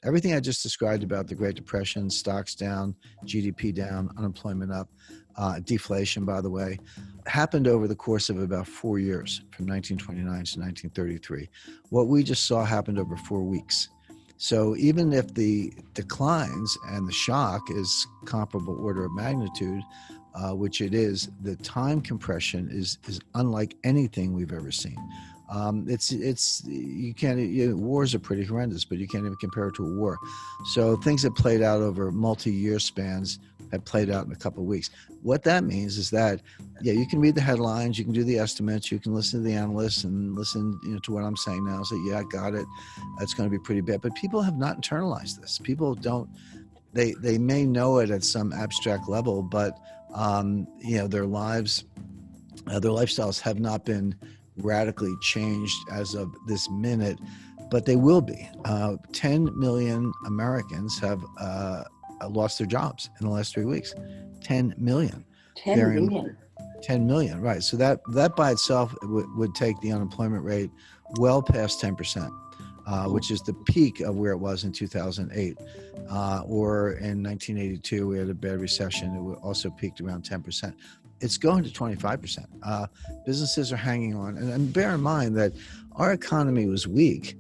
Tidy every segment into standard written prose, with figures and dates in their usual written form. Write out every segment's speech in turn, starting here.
everything I just described about the Great Depression, stocks down, GDP down, unemployment up, deflation, by the way, happened over the course of about 4 years, from 1929 to 1933. What we just saw happened over 4 weeks. So even if the declines and the shock is comparable order of magnitude, which it is, the time compression is unlike anything we've ever seen. You can't, wars are pretty horrendous, but you can't even compare it to a war. So things that played out over multi-year spans have played out in a couple of weeks. What that means is that, you can read the headlines, you can do the estimates, you can listen to the analysts and listen to what I'm saying now. Say, I got it. It's going to be pretty bad. But people have not internalized this. People don't, they may know it at some abstract level, but their lives, their lifestyles have not been radically changed as of this minute, but they will be. 10 million Americans have lost their jobs in the last 3 weeks. 10 million. 10 million. 10 million, right. So that by itself would take the unemployment rate well past 10%, which is the peak of where it was in 2008. Or in 1982, we had a bad recession. It also peaked around 10%. It's going to 25%. Businesses are hanging on. And bear in mind that our economy was weak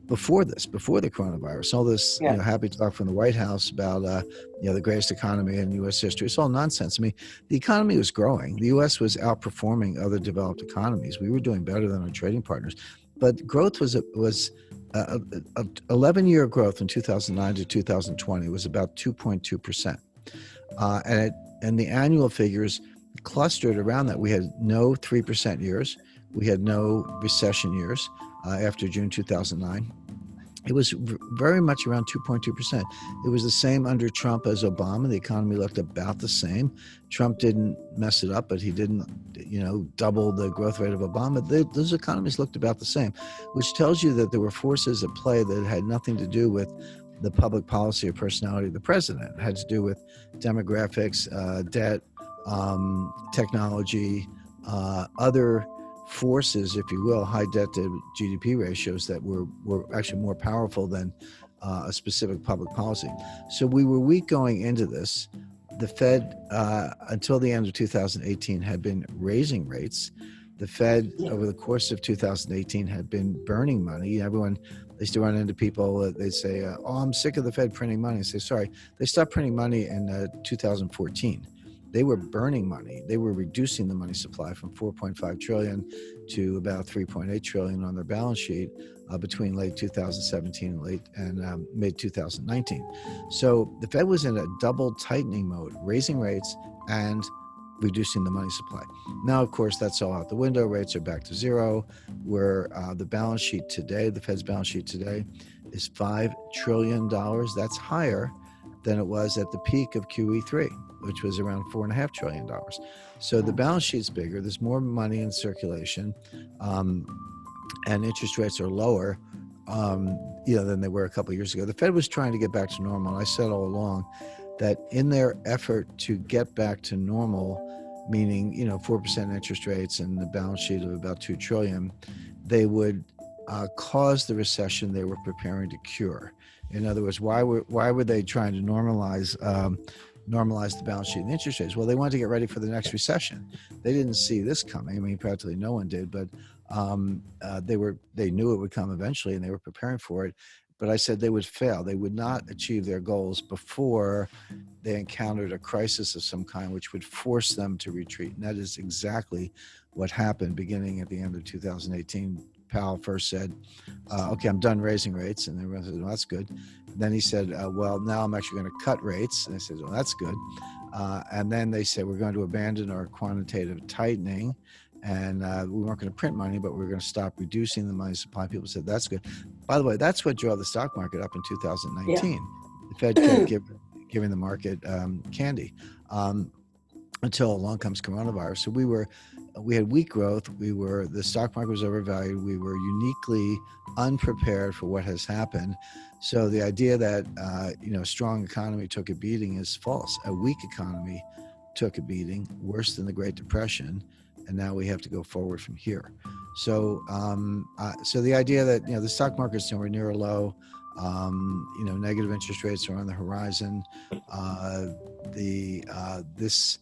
before the coronavirus. All this happy talk from the White House about the greatest economy in U.S. history. It's all nonsense. I mean, the economy was growing. The U.S. was outperforming other developed economies. We were doing better than our trading partners. But growth was 11-year growth in 2009 to 2020 was about 2.2%. And the annual figures clustered around that. We had no 3% years. We had no recession years after June 2009. It was very much around 2.2%. It was the same under Trump as Obama. The economy looked about the same. Trump didn't mess it up, but he didn't, double the growth rate of Obama. Those economies looked about the same, which tells you that there were forces at play that had nothing to do with the public policy or personality of the president. It had to do with demographics, debt, technology, other forces, if you will, high debt to GDP ratios that were actually more powerful than a specific public policy. So we were weak going into this. The Fed, until the end of 2018, had been raising rates. The Fed, over the course of 2018, had been burning money. Everyone, they used to run into people, they'd say, I'm sick of the Fed printing money. I say, sorry, they stopped printing money in 2014. They were burning money. They were reducing the money supply from 4.5 trillion to about 3.8 trillion on their balance sheet between late 2017 and mid 2019. So the Fed was in a double tightening mode, raising rates and reducing the money supply. Now, of course, that's all out the window. Rates are back to zero. Where the balance sheet today, the Fed's balance sheet today, is $5 trillion. That's higher than it was at the peak of QE3, which was around $4.5 trillion. So the balance sheet's bigger. There's more money in circulation, and interest rates are lower, than they were a couple of years ago. The Fed was trying to get back to normal. And I said all along that in their effort to get back to normal, meaning 4% interest rates and the balance sheet of about $2 trillion, they would cause the recession they were preparing to cure. In other words, why were they trying to normalize the balance sheet and interest rates? Well, they wanted to get ready for the next recession. They didn't see this coming. I mean, practically no one did, but they knew it would come eventually, and they were preparing for it. But I said they would fail. They would not achieve their goals before they encountered a crisis of some kind, which would force them to retreat. And that is exactly what happened beginning at the end of 2018. Powell first said, okay, I'm done raising rates. And everyone said, well, that's good. And then he said, well, now I'm actually going to cut rates. And I said, well, that's good. And then they said, we're going to abandon our quantitative tightening. And we weren't going to print money, but we were going to stop reducing the money supply. People said, that's good. By the way, that's what drove the stock market up in 2019. Yeah. The Fed kept giving the market candy until along comes coronavirus. So we had weak growth. The stock market was overvalued. We were uniquely unprepared for what has happened. So the idea that a strong economy took a beating is false. A weak economy took a beating, worse than the Great Depression, and now we have to go forward from here. So so the idea that the stock market's nowhere near a low, Negative interest rates are on the horizon. This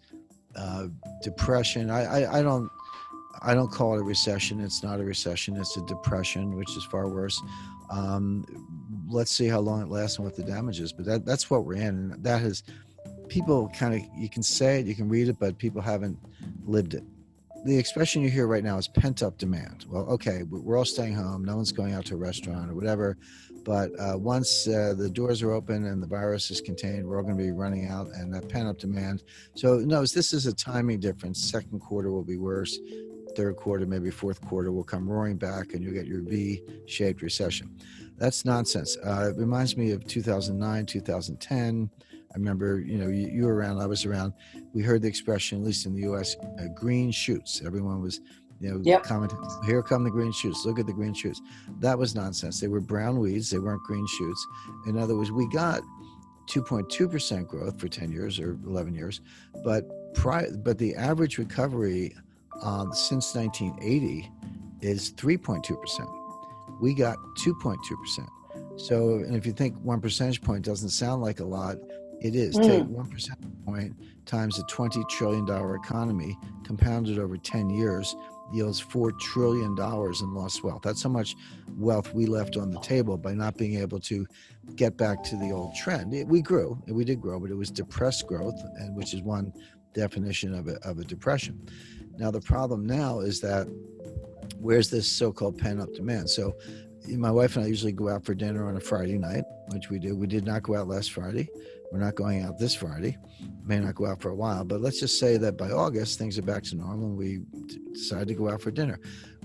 depression, I don't call it a recession. It's not a recession. It's a depression, which is far worse. Let's see how long it lasts and what the damage is. But that's what we're in. And that has, people kind of, you can say it, you can read it, but people haven't lived it. The expression you hear right now is pent-up demand. Well, okay, we're all staying home. No one's going out to a restaurant or whatever. But once the doors are open and the virus is contained, we're all going to be running out, and that pent-up demand. So no, this is a timing difference. Second quarter will be worse. Third quarter, maybe fourth quarter will come roaring back, and you'll get your V-shaped recession. That's nonsense. It reminds me of 2009, 2010. I remember, you were around, I was around. We heard the expression, at least in the U.S., green shoots. Everyone was, commenting, here come the green shoots. Look at the green shoots. That was nonsense. They were brown weeds. They weren't green shoots. In other words, we got 2.2% growth for 10 years or 11 years, but the average recovery since 1980 is 3.2%. We got 2.2%. So, and if you think 1 percentage point doesn't sound like a lot, it is. Take 1 percentage point times a $20 trillion economy, compounded over 10 years, yields $4 trillion in lost wealth. That's how much wealth we left on the table by not being able to get back to the old trend. We did grow, but it was depressed growth, and which is one definition of a depression. Now, the problem now is that where's this so-called pent-up demand? So my wife and I usually go out for dinner on a Friday night, which we do. We did not go out last Friday. We're not going out this Friday. May not go out for a while, but let's just say that by August, things are back to normal and we decide to go out for dinner.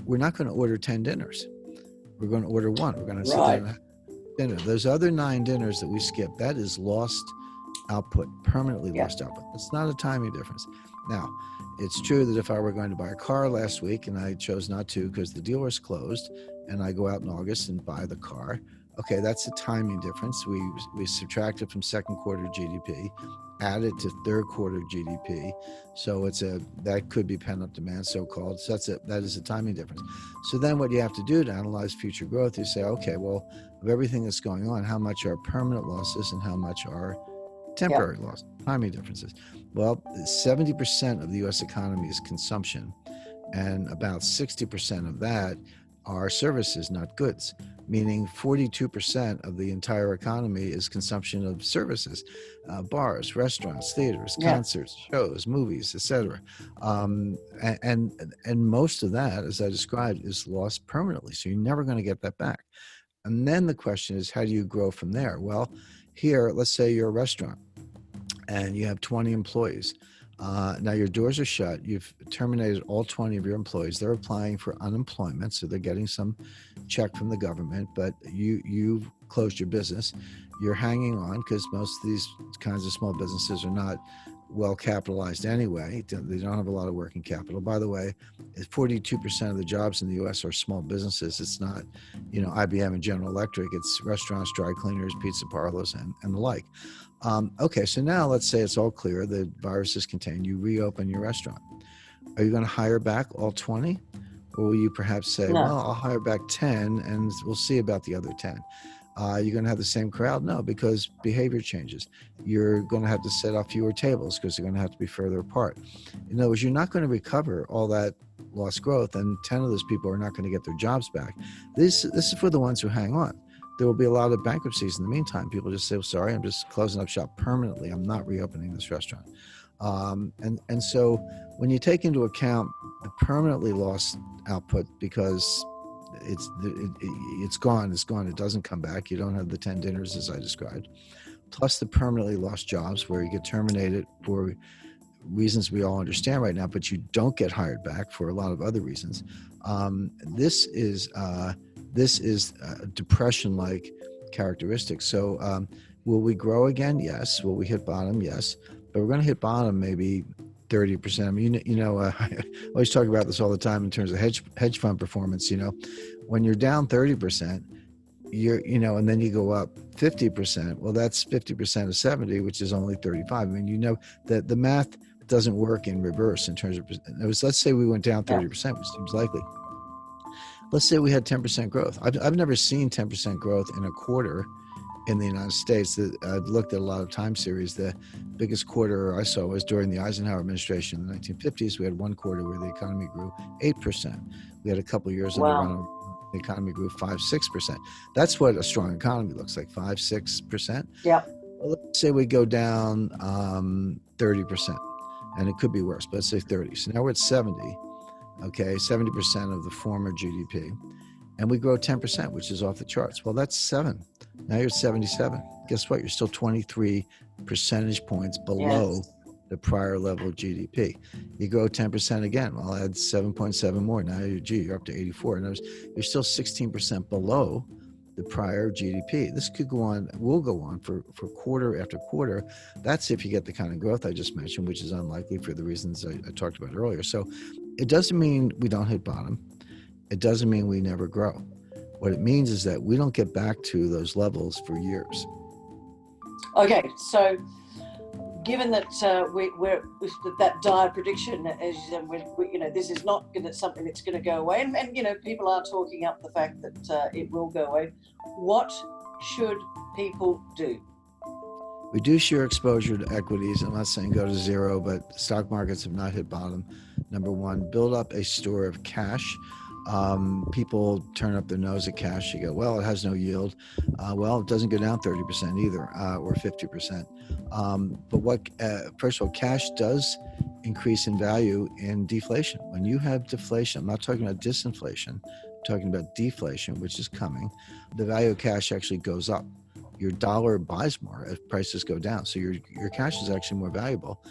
We're not going to order 10 dinners. We're going to order one. We're going to sit down and have dinner. Those other 9 dinners that we skip, that is lost output, permanently lost output. It's not a timing difference. Now, it's true that if I were going to buy a car last week and I chose not to because the dealer's closed, and I go out in August and buy the car, okay, that's a timing difference. We subtract it from second quarter GDP, add it to third quarter GDP. So that could be pent-up demand, so-called. So that is a timing difference. So then what you have to do to analyze future growth, you say, okay, well, of everything that's going on, how much are permanent losses and how much are temporary losses, timing differences? Well, 70% of the U.S. economy is consumption, and about 60% of that are services, not goods, meaning 42% of the entire economy is consumption of services, bars, restaurants, theaters, concerts, shows, movies, etc. And most of that, as I described, is lost permanently. So you're never going to get that back. And then the question is, how do you grow from there? Well, here, let's say you're a restaurant and you have 20 employees. Now your doors are shut. You've terminated all 20 of your employees. They're applying for unemployment, so they're getting some check from the government, but you've closed your business. You're hanging on because most of these kinds of small businesses are not well capitalized anyway. They don't have a lot of working capital. By the way, 42% of the jobs in the U.S. are small businesses. It's not, IBM and General Electric. It's restaurants, dry cleaners, pizza parlors, and the like. Okay, so now let's say it's all clear, the virus is contained, you reopen your restaurant. Are you going to hire back all 20? Or will you perhaps say, well, I'll hire back 10 and we'll see about the other 10? You're going to have the same crowd? No, because behavior changes. You're going to have to set up fewer tables because they're going to have to be further apart. In other words, you're not going to recover all that lost growth, and 10 of those people are not going to get their jobs back. This is for the ones who hang on. There will be a lot of bankruptcies in the meantime. People just say, well, sorry, I'm just closing up shop permanently. I'm not reopening this restaurant. And so when you take into account the permanently lost output, because it's gone, it doesn't come back. You don't have the 10 dinners as I described, plus the permanently lost jobs where you get terminated for reasons we all understand right now, but you don't get hired back for a lot of other reasons. This is a depression-like characteristic. So will we grow again? Yes. Will we hit bottom? Yes. But we're going to hit bottom maybe 30%. I mean, I always talk about this all the time in terms of hedge fund performance. When you're down 30%, and then you go up 50%. Well, that's 50% of 70, which is only 35. I mean, that the math doesn't work in reverse in terms of. Let's say we went down 30%, which seems likely. Let's say we had 10% growth. I've never seen 10% growth in a quarter in the United States. I've looked at a lot of time series. The biggest quarter I saw was during the Eisenhower administration in the 1950s. We had one quarter where the economy grew 8%. We had a couple of years under Ronald. The economy grew 5-6%. That's what a strong economy looks like, 5-6%. Yeah. Well, let's say we go down 30%, and it could be worse, but let's say 30. So now we're at 70. Okay, 70% of the former GDP, and we grow 10%, which is off the charts. Well, that's 7. Now you're at 77. Guess what? You're still 23 percentage points below the prior level of GDP. You grow 10% again. Well, add 7.7 more. Now you're up to 84. And you're still 16% below the prior GDP. This could go on, will go on for quarter after quarter. That's if you get the kind of growth I just mentioned, which is unlikely for the reasons I talked about earlier. So it doesn't mean we don't hit bottom. It doesn't mean we never grow. What it means is that we don't get back to those levels for years. Okay, so given that we're that dire prediction, as you said, this is not something that's going to go away, and people are talking up the fact that it will go away. What should people do? Reduce your exposure to equities. I'm not saying go to zero, but stock markets have not hit bottom. Number one, build up a store of cash. People turn up their nose at cash. You go, well, it has no yield. Well, it doesn't go down 30% either, or 50%. But first of all, cash does increase in value in deflation. When you have deflation, I'm not talking about disinflation, I'm talking about deflation, which is coming. The value of cash actually goes up. Your dollar buys more if prices go down. So your cash is actually more valuable